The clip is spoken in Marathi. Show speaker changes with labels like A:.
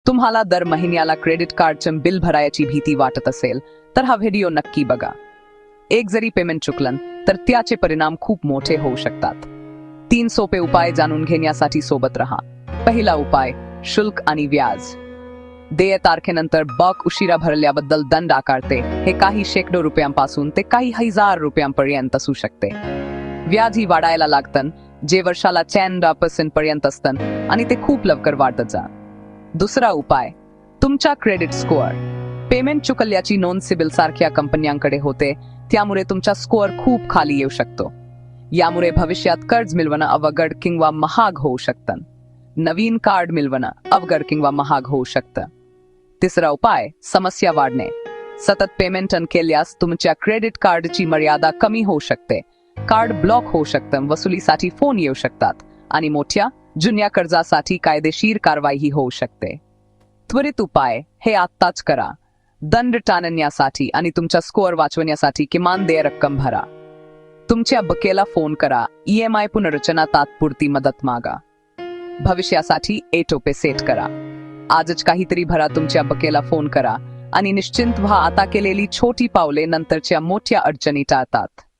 A: तुम्हाला दर महिन्याला क्रेडिट कार्डचे बिल भरायची भीती वाटत असेल तर हा व्हिडिओ नक्की बघा. एक जरी पेमेंट चुकलं तर त्याचे परिणाम खूप मोठे होऊ शकतात. 3 सोपे उपाय जाणून घेण्यासाठी सोबत रहा. पहिला उपाय, शुल्क आणि व्याज. देय तारखेनंतर बक उशिरा भरल्याबद्दल दंड आकारते. हे काही शेकडो रुपयांपासून ते काही हजार रुपयांपर्यंत असू शकते. व्याज ही वाढायला लागतं, जे वर्षाला 4% पर्यंत असतं आणि ते खूप लवकर वाढत जा. दुसरा उपाय, तुमचा क्रेडिट स्कोअर. पेमेंट चुकल्याची नोंद सिबिल सारख्या कंपन्यांकडे होते, त्यामुळे तुमचा स्कोअर खूप खाली येऊ शकतो. यामुळे भविष्यात कर्ज मिळवणं अवघड किंवा महाग होऊ शकतं. नवीन कार्ड मिळवणं अवघड किंवा महाग होऊ शकतं. तिसरा उपाय, समस्या वाढणे. सतत पेमेंट केल्यास तुमच्या क्रेडिट कार्डची मर्यादा कमी होऊ शकते. कार्ड ब्लॉक होऊ शकतं, वसुलीसाठी फोन येऊ शकतात आणि मोठ्या जुन्या कर्जासाठी कायदेशीर कारवाई होऊ शकते. त्वरित उपाय हे आत्ताच करा. दंड टाळण्यासाठी आणि तुमचा स्कोअर वाचवण्यासाठी किमान देय रक्कम भरा. तुमच्या बकेला फोन करा. EMI पुनर्रचना तात्पुरती मदत मागा. भविष्यासाठी ऑटोपे सेट करा. आजच काहीतरी भरा. तुमच्या बकेला फोन करा आणि निश्चिंत व्हा. आता केलेली छोटी पावले नंतरच्या मोठ्या अडचणी टाळतात.